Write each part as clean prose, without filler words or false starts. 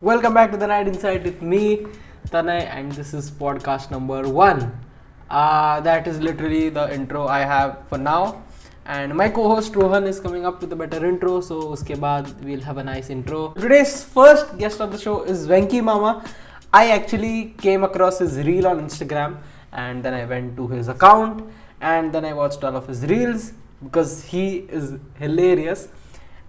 Welcome back to the Night Insight with me, Tanay, and this is podcast number 1. That is literally the intro I have for now. And my co-host Rohan is coming up with a better intro, so uske baad we'll have a nice intro. Today's first guest of the show is Venky Mama. I actually came across his reel on Instagram, and then I went to his account, and then I watched all of his reels because he is hilarious.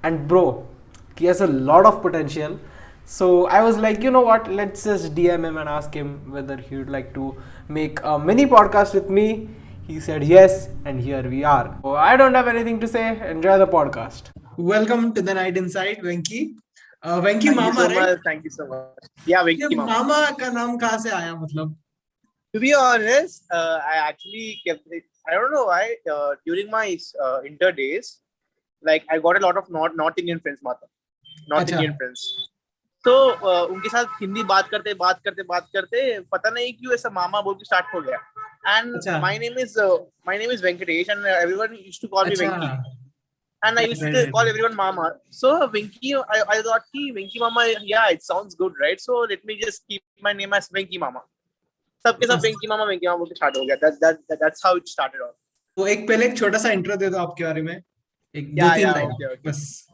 And bro, he has a lot of potential. So I was like, you know what, let's just DM him and ask him whether he would like to make a mini podcast with me. He said yes, and here we are. So I don't have anything to say. Enjoy the podcast. Welcome to the Night Inside, Venky. Venky Thank you Mama, so right? much. Thank you so much. Yeah, ये Venky Mama. मामा का नाम कहाँ से आया मतलब? To be honest, I actually kept it. I don't know why. During my inter days, like I got a lot of North Indian friends, Mata. North अच्छा. Indian friends. तो उनके साथ हिंदी बात करते पता नहीं क्यों ऐसा मामा बोल के स्टार्ट हो गया. And अच्छा. my name is Venkatesh, and everyone used to call me Venky. अच्छा. And I used to call everyone Mama. So Venky, I thought ki Venky Mama, yeah, it sounds good, right? So let me just keep my name as Venky Mama. सबके सब Venky Mama बोल के start हो गया. That's how it started off. तो एक पहले एक छोटा सा इंट्रो दे दो आपके बारे में. एक Yeah, 2-3 yeah, लाइन okay. बस.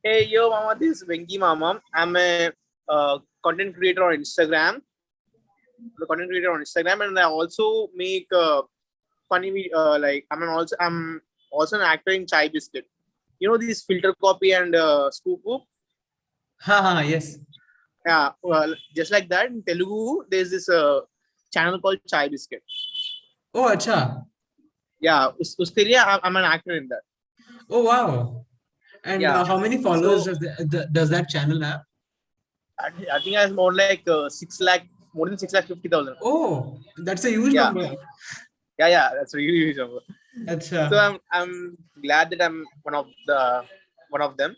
Hey, yo, Mama, this is Venky Mama. I'm a content creator on Instagram. And I also make funny like I'm also an actor in Chai Biscuit. You know these filter copy and scoop whoop? हाँ, yes. Yeah, well, just like that in Telugu, there's this channel called Chai Biscuit. Oh, अच्छा. Yeah, उसके लिए I'm an actor in that. Oh, wow. And Yeah. how many followers So- does that channel have? I think I have more like 6 lakh, more than 650,000. Oh, that's a huge Yeah. number. Yeah, that's a really huge number. Acha. So I'm glad that I'm one of them.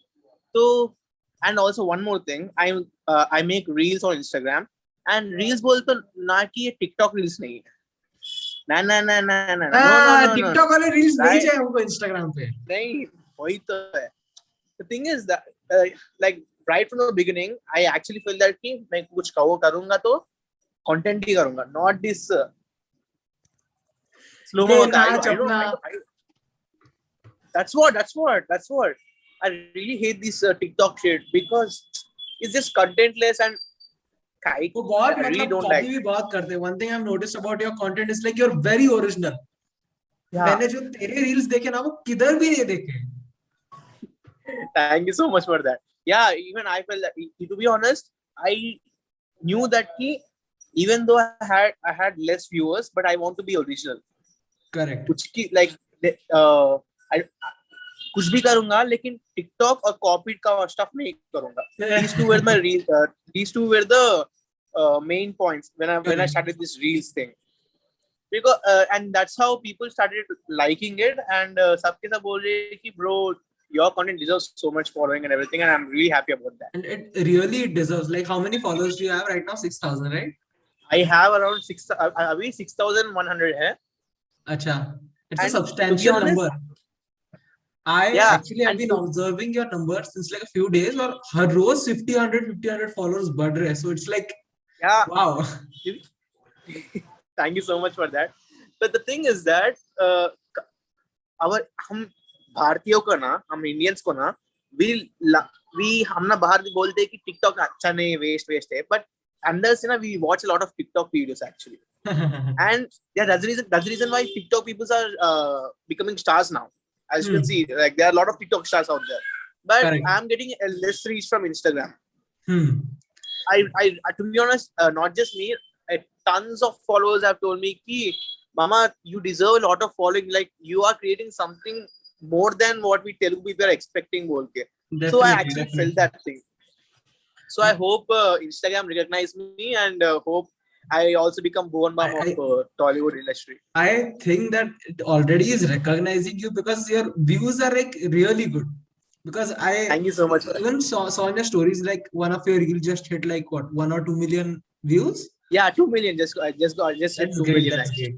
So, and also one more thing, I make reels on Instagram, and reels बोलते ना कि ये TikTok reels नहीं है. ना. No. TikTok वाले reels नहीं Right. चाहिए हमको Instagram पे. नहीं, वही तो है. The thing is that like right from the beginning, I actually felt that कि मैं कुछ करूँगा तो content ही करूँगा, not this slow mo. That's what. I really hate this TikTok shit because it's just contentless and वो बहुत I really मतलब don't copy like. भी बहुत करते हैं. One thing I've noticed about your content is like you're very original. Yeah. मैंने जो तेरे reels देखे ना वो किधर भी नहीं देखे. Thank you so much for that. Yeah, even I felt that. To be honest, I knew that even though I had less viewers, but I want to be original. Correct. कुछ की like कुछ भी करूंगा लेकिन TikTok और copy का stuff नहीं करूंगा. These two were my reels. These two were the main points when I started this reels thing. Because and that's how people started liking it, and सबके सब बोल रहे कि bro, your content deserves so much following and everything, and I'm really happy about that. And it really deserves. Like how many followers do you have right now? 6,000, right? I have around 6,100 है. Acha. It's And a substantial to be honest, number. I actually have been observing your numbers since like a few days, और हर रोज 50-100 followers बढ़ रहे हैं. So it's like, yeah, wow. Thank you so much for that. But the thing is that हम भारतीयों को ना, हम Indians को ना, हम ना बाहर बोलते हैं कि टिकटॉक अच्छा नहीं, वेस्ट है, but अंदर से ना we watch a lot of TikTok videos actually. And yeah, that's the reason why TikTok people are becoming stars now. As you can see, like there are a lot of TikTok stars out there, but Correct. I'm getting a less reach from Instagram. I to be honest, not just me, tons of followers have told me ki, Mama, you deserve a lot of following, like you are creating something more than what we Telugu people are expecting bolke. So I actually felt that thing. So I hope Instagram recognize me, and hope I also become Bhuvan Bam of Tollywood industry. I think that it already is recognizing you because your views are like really good. Because I Thank you so much. even saw in your stories like one of your reels just hit like what 1 or 2 million views. Yeah, 2 million just hit 2 million. That's great.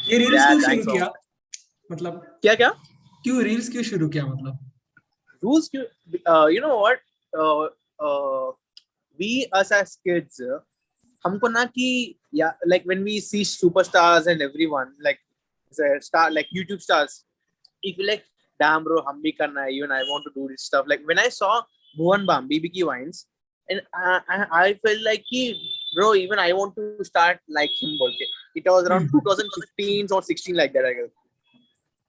ये reels क्यों शुरू किया? मतलब क्या? क्यों reels क्यों शुरू किया मतलब? Rules, you know what? we us as kids, हमको ना कि yeah, like when we see superstars and everyone like star like YouTube stars, if you like, damn bro, हम भी करना है, even I want to do this stuff. Like when I saw Bhuvan Bam, BBK Wines, and I felt like कि bro, even I want to start like him. बोल के it was around 2015 or 16 like that, I guess.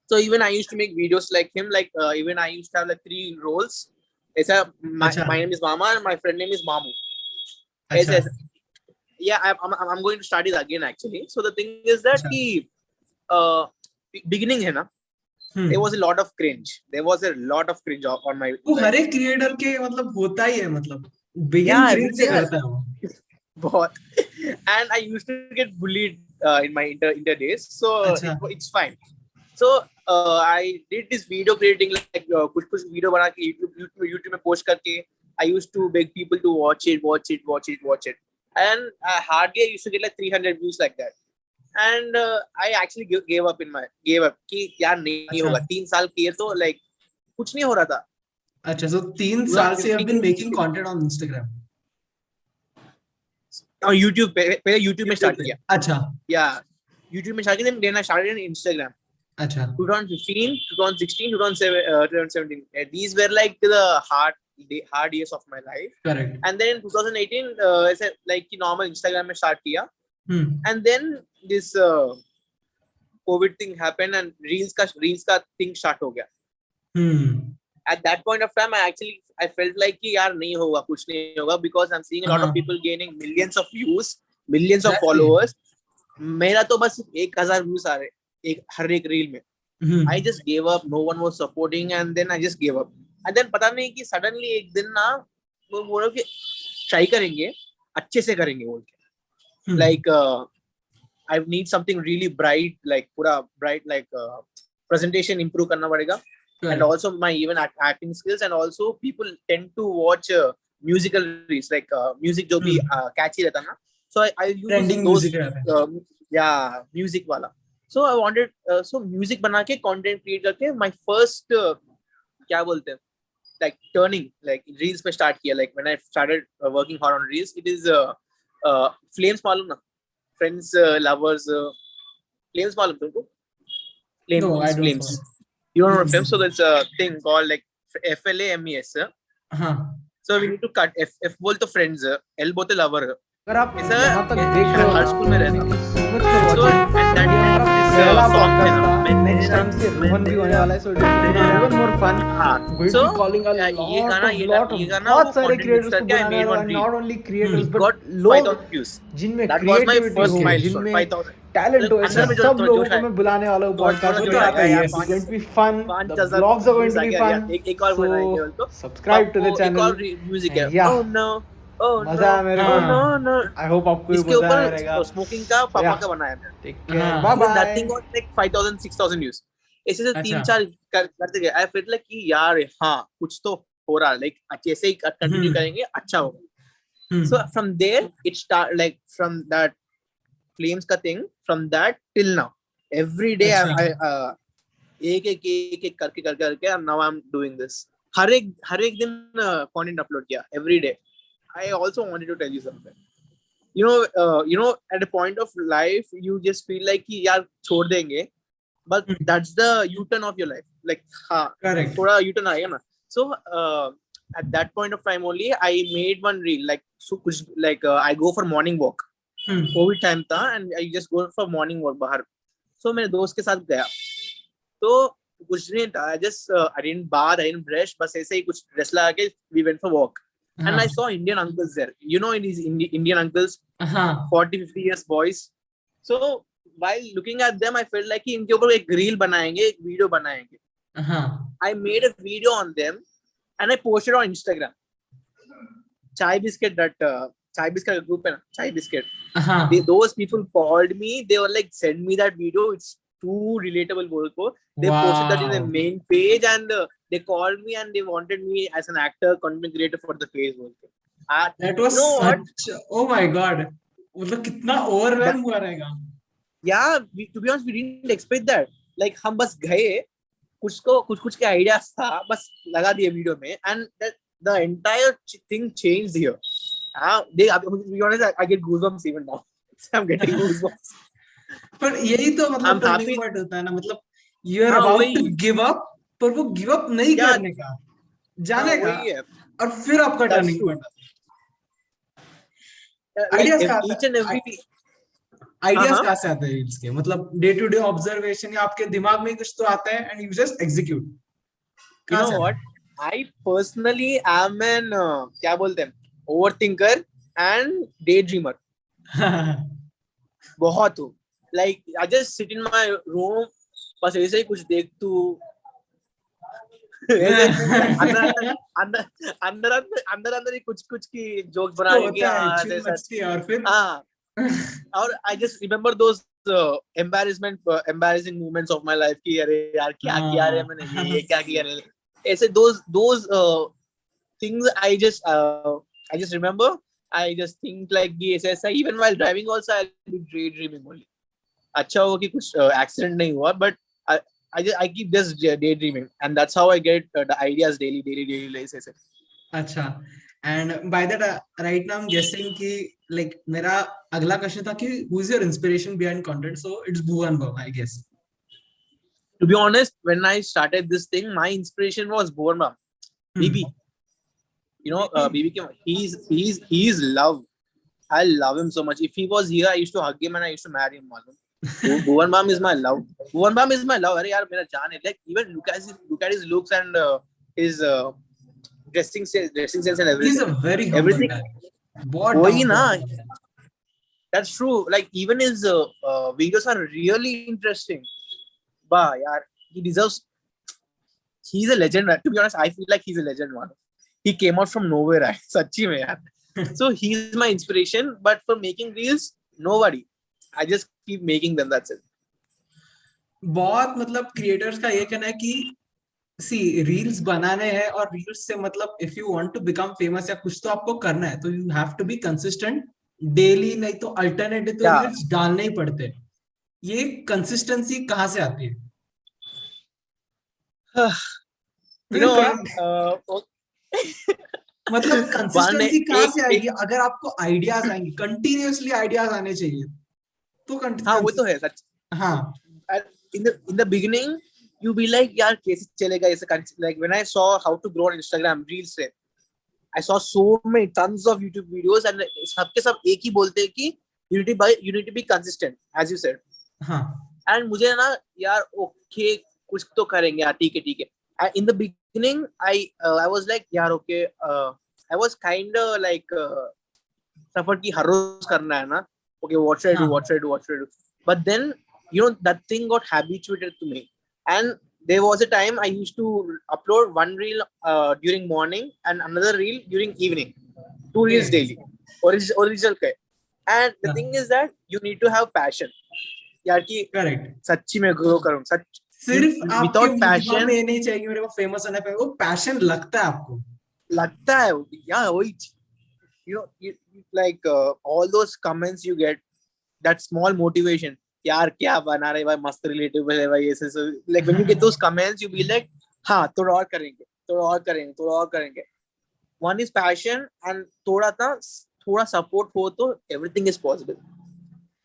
So even I used to make videos like him. Like even I used to have like 3 roles. ऐसा my name is Mama and my friend name is Mamu. ऐसा yeah, I'm going to start it again actually. So the thing is that कि beginning है ना, there was a lot of cringe. There was a lot of cringe on my. वो हर एक creator के मतलब होता ही है, मतलब बिगिन Yeah, क्रिंज से करता है वो बहुत. And I used to get bullied in my inter days, so it's fine. So I did this video creating like कुछ video बना के YouTube में post करके I used to beg people to watch it, and hardly I used to get like 300 views like that. And I actually gave up कि यार नहीं होगा. 3 साल किए तो like कुछ नहीं हो रहा था. अच्छा, so 3 साल से you have been making content on Instagram? और YouTube पहले YouTube में start किया. अच्छा. Yeah, YouTube में start किया, then I started on Instagram. अच्छा. 2015, 2016, 2017. These were like the hard years of my life. Correct. And then in 2018, ऐसे like कि normal Instagram में start किया. And then this COVID thing happened and reels का thing start हो गया. At that point of time, I felt like कि यार नहीं होगा, कुछ नहीं होगा, because I'm seeing a lot of people gaining millions of views, millions of followers. मेरा तो बस 1000 views आ रहे हर एक reel में. I just gave up. No one was supporting, and then I just gave up. And then पता नहीं कि suddenly एक दिन ना वो बोलो कि try करेंगे, अच्छे से करेंगे बोल के. Like I need something really bright, like पूरा bright, like presentation improve करना पड़ेगा. And also my even acting skills, and also people tend to watch musical reels, like music जो भी catchy रहता ना. So I use trending those music yeah, music वाला. So I wanted so music बना के content create करके my first क्या बोलते हैं like turning like reels पे start किया. Like when I started working hard on reels, it is Flames मालूम ना, Friends, Lovers, Flames मालूम तुमको? Flames, no, I don't Flames. know. You don't know Flames? So there's a thing called like FLAMES. So we need to cut F बोलते Friends, L बोलते Lover. अगर आप यहाँ तक देख रहे हो हर स्कूल में रहता. So and that पहला podcast था. Next time से रोहन भी होने वाला है. So it will be even more fun. Going to be calling a lot of बहुत सारे creators को बुलाने वाला है. Not only creators but लोग जिनमें creativity हो, जिनमें talent हो, ऐसे सब लोगों को मैं बुलाने वाला हूँ podcast में. It's going to be fun. The vlogs are going to be fun. So subscribe to the channel. Yeah. मजा है मेरे को. I hope आपको भी मजा आएगा. स्मोकिंग का पापा का बनाया है. Take care. Bye bye. That thing got like 5,000 6,000 views. ऐसे से 3-4 करते गए. I felt like कि यार हाँ कुछ तो हो रहा है. Like ऐसे ही कंटिन्यू करेंगे अच्छा होगा. So from there it start like from that Flames का thing, from that till now every day I एक करके and now I'm doing this. हर एक दिन content upload किया every day. I also wanted to tell you something. You know, at a point of life, you just feel like कि यार छोड़ देंगे, but that's the U-turn of your life. Like हाँ, correct. थोड़ा U-turn आएगा ना. So at that point of time only, I made one reel like so कुछ like I go for morning walk. COVID time था and I just go for morning walk बाहर. So मेरे दोस्त के साथ गया. तो कुछ नहीं था. I didn't bath, I didn't brush. बस ऐसे ही कुछ dress लगा के we went for walk. And I saw Indian uncles there. You know, these Indian uncles, 40-50 years boys. So while looking at them, I felt like कि इनके ऊपर एक reel बनाएंगे, एक video बनाएंगे. I made a video on them and I posted on Instagram. Chai Biscuit, that Chai Biscuit group है ना, Chai Biscuit. Those people called me. They were like, send me that video. It's too relatable बोल को. They posted that in the main page and they called me and they wanted me as an actor, content creator for the page. That was such, oh my god, मतलब कितना overwhelmed हुआ रहेगा. Yeah, to be honest, we didn't expect that. Like हम बस गए, कुछ के ideas था, बस लगा दिए video में, and the entire thing changed here. To be honest, I get goosebumps even now. I'm getting goosebumps. पर यही तो मतलब I'm टर्निंग happy. पॉइंट होता है ना, मतलब यू आर हाँ अबाउट टू वही. गिव अप, पर वो गिव अप नहीं Yeah, करने का, जाने का, वही है. और फिर आपका That's टर्निंग true. पॉइंट आता है। Like आइडियाज कहाँ each and every. आइडियाज हाँ. कहाँ से आते हैं रील्स के, मतलब डे टू डे ऑब्जर्वेशन या आपके दिमाग में कुछ तो आता है and you just execute, You कहाँ know से what? I personally am an क्या बोलते हैं, overthinker and daydreamer. आता है? बहुत हूँ. Like I just sit in my room, बस ऐसे ही कुछ देखतू. ऐसे अंदर अंदर अंदर अंदर अंदर अंदर अंदर ही कुछ कुछ की जोक्स बना तो के कि होता है, हाँ चिल ऐसा. मचती है, और फिर हाँ. और I just remember those embarrassing moments of my life कि अरे यार क्या किया रे मैंने, ये क्या किया रे. ऐसे those things I just remember. I just think like ये ऐसा even while driving also I'll be daydreaming only. अच्छा हो कि कुछ accident नहीं हुआ, but I keep just daydreaming and that's how I get the ideas daily ऐसे. अच्छा, and by that right now I am guessing कि लाइक मेरा अगला क्वेश्चन था कि who is your inspiration behind content, so it's Bhuvan Bam I guess. To be honest, when I started this thing, my inspiration was Bhuvan Bam. BB. You know, BB, he's love. I love him so much. If he was here, I used to hug him and I used to marry him. Bhuvan Bam is my love. Bhuvan Bam is my love. अरे यार मेरा जान है. Like even look at his looks and his dressing sense and everything. He's a very humble Everything. guy. बहुत वही down ना. to earth है. That's true. Like even his videos are really interesting. Bah, yaar, he deserves. He's a legend. To be honest, I feel like he's a legend. Man, he came out from nowhere. Sachi mein, yaar. So he's my inspiration. But for making reels, nobody. I just keep making them. That's it. बहुत मतलब creators का ये कहना है कि सी reels बनाने हैं, और रील्स से मतलब if you want to become famous या कुछ तो आपको करना है, तो you have to be consistent daily, नहीं तो अल्टरनेटिव तो Yeah. रील्स डालने ही पड़ते हैं. ये कंसिस्टेंसी कहाँ से आती है? You know what? मतलब कंसिस्टेंसी कहाँ से आएगी? एक अगर आपको आइडियाज आएंगे, कंटिन्यूअसली आइडियाज आने चाहिए, तो हाँ वो तो है सच. हाँ. In the beginning, you be like यार कैसे चलेगा ऐसे. Like when I saw how to grow on Instagram reels से, I saw so many tons of YouTube videos and सबके सब एक ही बोलते हैं कि you need to be consistent as you said. हाँ. And मुझे ना यार okay कुछ तो करेंगे यार, ठीक है. And in the beginning I was like यार okay, I was kind of like suffered कि हर रोज करना है ना. Okay, what should I do? But then you know that thing got habituated to me, and there was a time I used to upload one reel during morning and another reel during evening, 2 reels daily, original के. And the thing is that you need to have passion. यार कि correct, सच्ची में grow करूं सच. सिर्फ आपके Without दिमाग passion में ये नहीं चाहिए मेरे को फेमस होना है, वो पैशन लगता है आपको. लगता है यार वही. You know, you like all those comments you get, that small motivation. यार क्या बना रहे भाई, मस्त रिलेटिव है भाई ऐसे. Like when you get those comments, you be like हाँ थोड़ा और करेंगे. One is passion and थोड़ा support हो तो everything is possible.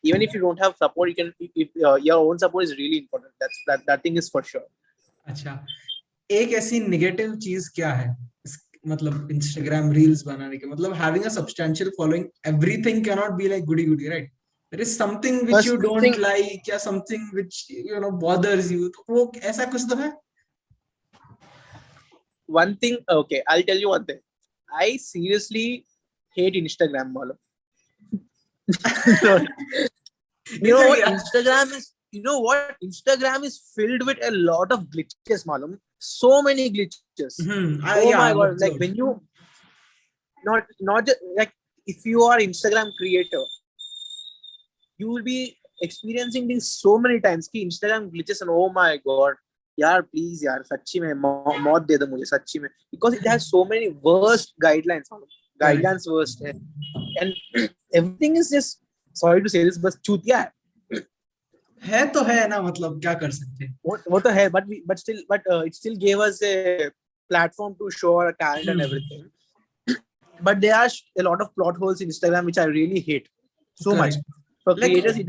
Even if you don't have support, you can. If your own support is really important. That thing is for sure. अच्छा, एक ऐसी नेगेटिव चीज क्या है मतलब इंस्टाग्राम रील्स बनाने के, मतलब having a substantial following, everything can not be like goody right. There is something which you don't like या something which you know bothers you, तो वो ऐसा कुछ तो है? One thing, okay, I'll tell you one thing. I seriously hate Instagram, malam. You know what Instagram is filled with a lot of glitches, malam. So many glitches. Oh my god, like when you not just like if you are Instagram creator, you will be experiencing this so many times कि Instagram glitches and oh my god, यार please यार सच्ची में मौत दे दो मुझे सच्ची में, because it has so many worst guidelines. Guidelines worst है and everything is just, sorry to say this, बस चूतिया है तो है ना, मतलब क्या कर सकते हैं. वो तो है, but it still gave us a platform to show our talent and everything. but there are a lot of plot holes in Instagram which I really hate so much. Correct. For Like, creators, I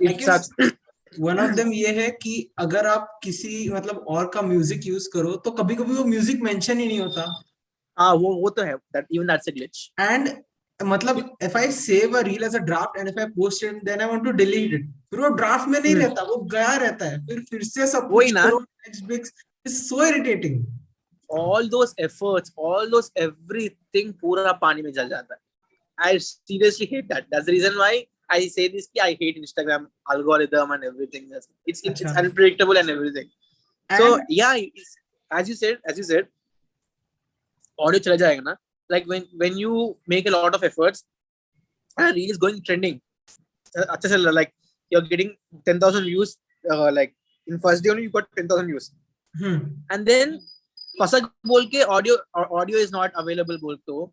it guess sucks. one of them ये है कि अगर आप किसी मतलब और का music use करो तो कभी कभी वो म्यूजिक मेंशन ही नहीं होता. हाँ वो तो है, that even that's a glitch. And मतलब if I save a reel as a draft and if I post it then I want to delete it, फिर वो draft में नहीं रहता, वो गया रहता है, फिर से सब वही कुछ ना. करो, next bits. It's so irritating. All those efforts, all those everything पूरा पानी में जल जाता है. I seriously hate that. That's the reason why I say this कि I hate Instagram algorithm and everything. It's unpredictable and everything. So yeah, as you said, audio चला जाएगा ना. Like when you make a lot of efforts, and reel is going trending. अच्छा चल, like you're getting 10,000 views. Like in first day only you got 10,000 views. And then Phasak बोल के audio is not available बोल तो.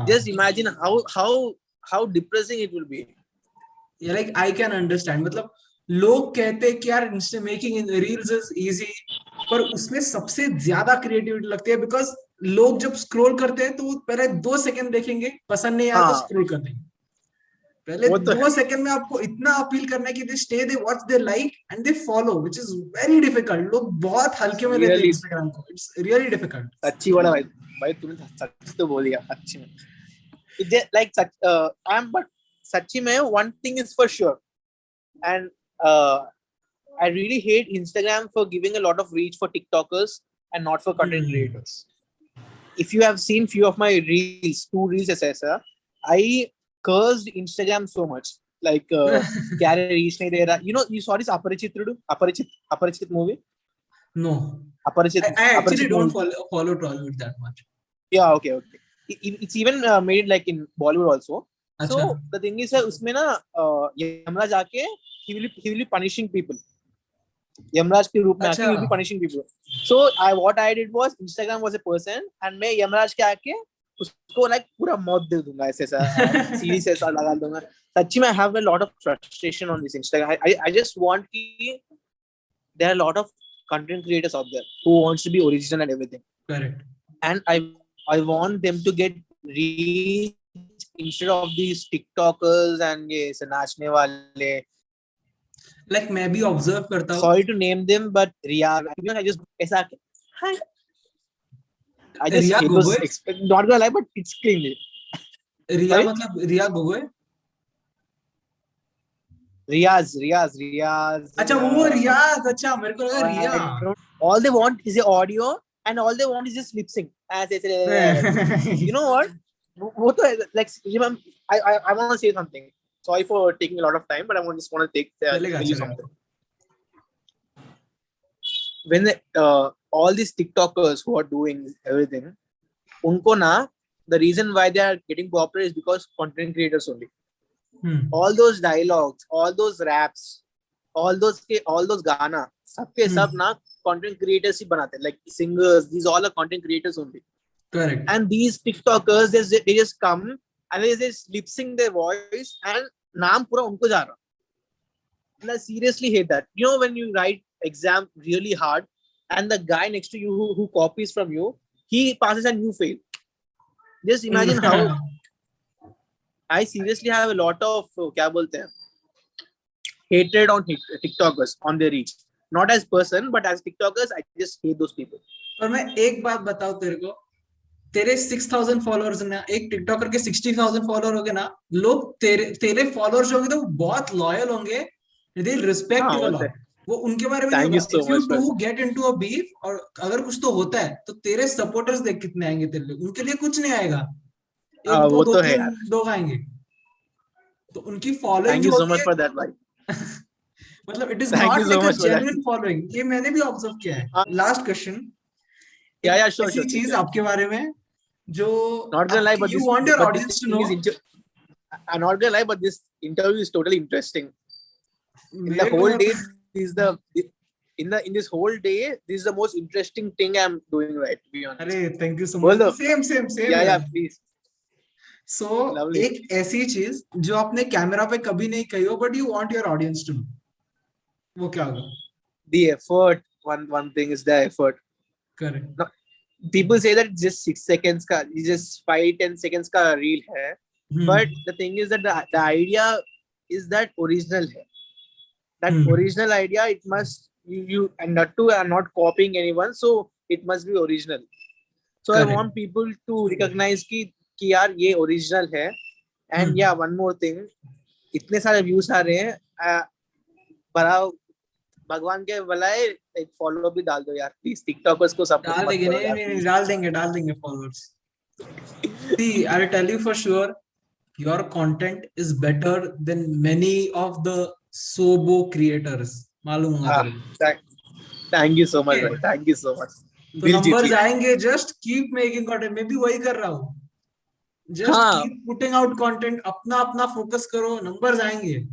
Just imagine how depressing it will be. Yeah, like I can understand. मतलब लोग कहते हैं कि यार making reels is easy, पर उसमें सबसे ज्यादा creativity लगती है because लोग जब scroll करते हैं तो वो पहले 2 सेकंड देखेंगे, पसंद नहीं आया तो scroll कर देंगे. पहले 2 सेकंड में आपको इतना अपील करना है कि they stay, they watch, they like and they follow, which is very difficult. लोग बहुत हल्के में लेते हैं Instagram को. It's really difficult. अच्छी वाला भाई तुमने सच तो बोल दिया. अच्छी में it's like such but सच्ची में one thing is for sure, and I really hate Instagram for giving a lot of reach for TikTokers and not for content creators. If you have seen few of my reels, 2 reels ऐसा, I cursed Instagram so much. Like क्या reach नहीं दे रहा. You saw this Aparachit movie? No. Aparachit. I actually don't follow Tollywood that much. Yeah, okay. It's even made like in Bollywood also. So the thing is, उसमें ना यमराज आके he will be punishing people. Yamraj के रूप में आके he will be punishing people. So what I did was Instagram was a person and मैं यमराज के आके उसको like पूरा मौत दे दूंगा ऐसे सीढ़ी से ऐसा लगा दूंगा. सच्ची में I have a lot of frustration on this Instagram. I just want कि there are a lot of content creators out there who wants to be original and everything. Correct. And I want them to get reach instead of these TikTokers and ये नाचने वाले. Like मैं भी observe करता हूँ. Sorry to name them, but Riya, I just ऐसा आके hi. I just hate those. Not gonna lie, but it's cringe. Riya मतलब Riya Gogoi? Riyaz. अच्छा वो रियाज. अच्छा मेरे को लगा रिया. All they want is the audio and all they want is just lip sync. You know what? वो तो like I want to say something. Sorry for taking a lot of time, but I just want to tell you something. When all these TikTokers who are doing everything, उनको ना the reason why they are getting popular is because content creators only. All those dialogues, all those raps, all those गाना, सबके सब ना content creators ही बनाते हैं. Like singers, these all are content creators only. Correct. And these TikTokers, they just come and they just lip sync their voice and नाम पूरा उनको जा रहा. And I seriously hate that. You know when you write exam really hard and the guy next to you who copies from you, he passes and you fail. Just imagine how. I seriously have a lot of क्या बोलते हैं hatred on TikTokers on their reach. Not as person, but as TikTokers, I just hate those people. और मैं एक बात बताऊं तेरे को, तेरे 6,000 फॉलोअर्स ना, एक टिकटॉकर के 60,000 फॉलोअर होंगे ना, लोग तेरे फॉलोअर्स होंगे तो बहुत लॉयल होंगे, they will respect you a lot. वो उनके बारे में नहीं होगा. If you do get into a beef और अगर कुछ तो होता है तो तेरे सपोर्टर्स देख कितने आएंगे तेरे लिए, उनके लिए कुछ नहीं आएगा. वो तो है यार. लोग आएंगे तो उनकी following. Thank you so much for that, भाई. मतलब it is not like a genuine following. ये मैंने भी ऑब्जर्व किया है. Last question. Yeah, sure. ऐसी चीज आपके बारे में जो not gonna lie, but you want your audience to know. I'm not gonna lie, but this interview is totally interesting. In the whole day, in this whole day, this is the most interesting thing I'm doing, right? To be honest. अरे thank you so much. Same. Yeah, please. So एक ऐसी चीज जो आपने camera पे कभी नहीं कही हो, but you want your audience to know, वो क्या होगा? The effort. One thing is the effort. Correct. people say that just 6 seconds ka, just 5-10 seconds ka reel hai. But the thing is that the idea is that original hai. That original idea, it must you and not to are not copying anyone, so it must be original. So correct. I want people to recognize कि यार ये original है. And yeah, one more thing, इतने सारे views आ रहे हैं, बड़ा भगवान के बुलाए एक follow भी डाल दो यार please. TikTokers को support डाल देंगे, नहीं डाल देंगे followers. See, I'll tell you for sure, your content is better than many of the sobo creators. मालूम होगा. Thank you so much, okay. Thank you so much. तो numbers आएंगे, just keep making content. मैं भी वही कर रहा हूँ. Just keep putting out content. अपना focus करो, numbers आएंगे.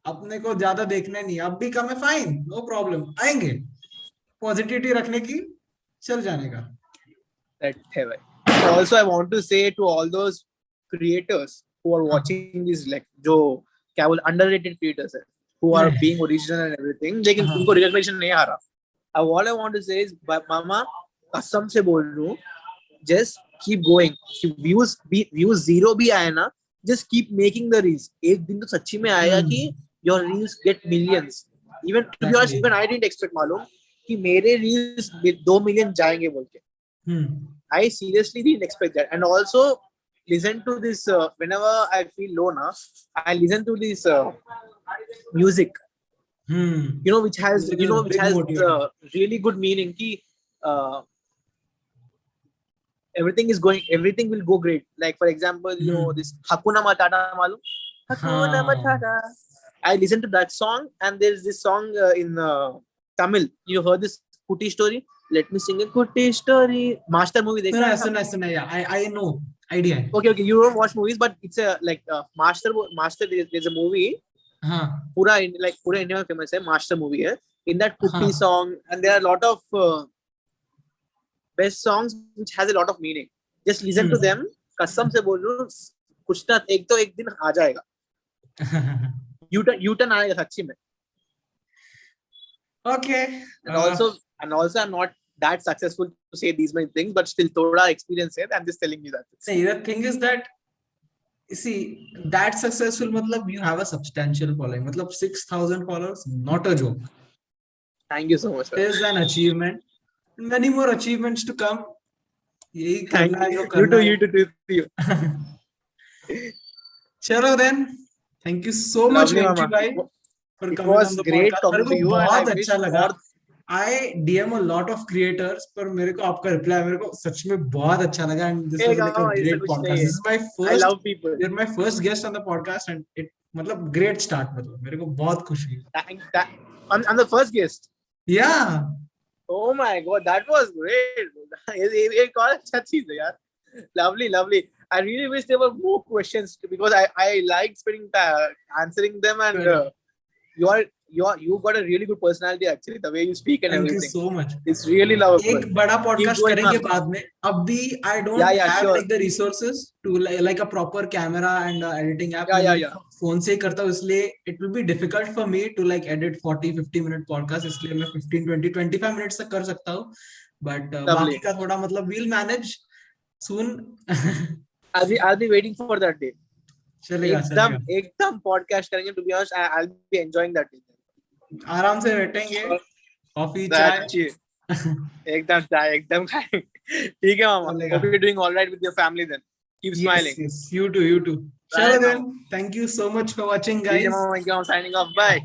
अपने को ज्यादा देखना नहीं. अब भी कम है, fine, no problem. आएंगे. Positivity रखने की, चल जाने का. That है भाई. Also, I want to say to all those creators who are watching this, like जो क्या बोल underrated creators है, who are being original and everything, लेकिन उनको recognition नहीं आ रहा. What I want to say is, मामा कसम से बोल रहा हूँ, just keep going. Views zero भी आए ना, just keep making the reels. एक दिन तो सच्ची में आएगा कि your reels get millions. Even to be honest, even I didn't expect मालूम कि मेरे reels 2 million जाएंगे बोल के. I seriously didn't expect that. And also listen to this whenever I feel low na, I listen to this music. You know, which has really good meaning ki everything will go great. Like for example, you know, this Hakuna Matata malum. Hakuna Matata. I listened to that song, and there's this song in Tamil. You heard this Kutti story? Let me sing a Kutti story. Master movie dekha? Suna, yeah. I know. Idea. Okay. You don't watch movies, but it's a like Master. There's a movie. Pura India में famous है. Master movie है. In that Kutti song, and there are a lot of best songs which has a lot of meaning. Just listen to them. कसम से बोल रहा हूँ, कुछ ना एक दिन आ जाएगा. U-turn आएगा सच्ची में. Okay. And also I'm not that successful to say these many things, but still thoda experience है. I'm just telling you that. See, the thing is that, you see, that successful matlab you have a substantial following. Matlab 6,000 followers, not a joke. Thank you so much. It is an achievement. Many more achievements to come. Thank you. You too. Chalo then. Thank you so much, Venky bhai, for coming on the great podcast. talking to you. बहुत अच्छा लगा. I DM a lot of creators, पर मेरे को आपका reply मेरे को सच में बहुत अच्छा लगा. And this was like a great podcast. This is my first. I love people. You're my first guest on the podcast, and it मतलब great start. मतलब मेरे को बहुत खुशी. I'm the first guest. Yeah. Oh my God, that was great. एक और अच्छा चीज है यार. Lovely. I really wish there were more questions because I like spending time answering them, and you got a really good personality actually, the way you speak and everything. Thank you so much. It's really lovely. एक बड़ा podcast करेंगे बाद में. अभी I don't have like the resources to like a proper camera and editing app. Yeah. Phone से ही करता हूँ, इसलिए it will be difficult for me to like edit 40-50 minute podcast. इसलिए मैं 15-20-25 minutes तक कर सकता हूँ. But बाकी का थोड़ा मतलब we'll manage soon. I'll be waiting for that day. चलेगा. एकदम podcast करेंगे. To be honest, I'll be enjoying that day. आराम से बैठेंगे, कॉफी चाय. एकदम खाएंगे. ठीक है मामा. Hope you're doing all right with your family then. Keep smiling. Yes. You too. Chalo then. Thank you so much for watching, guys. I'm signing off. Bye.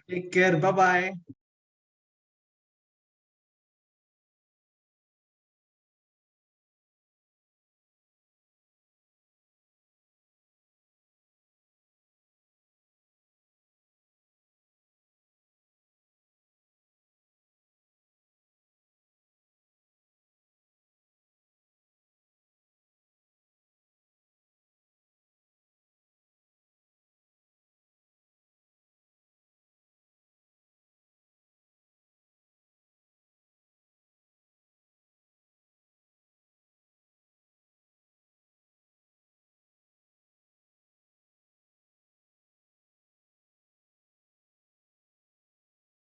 Take care. Bye.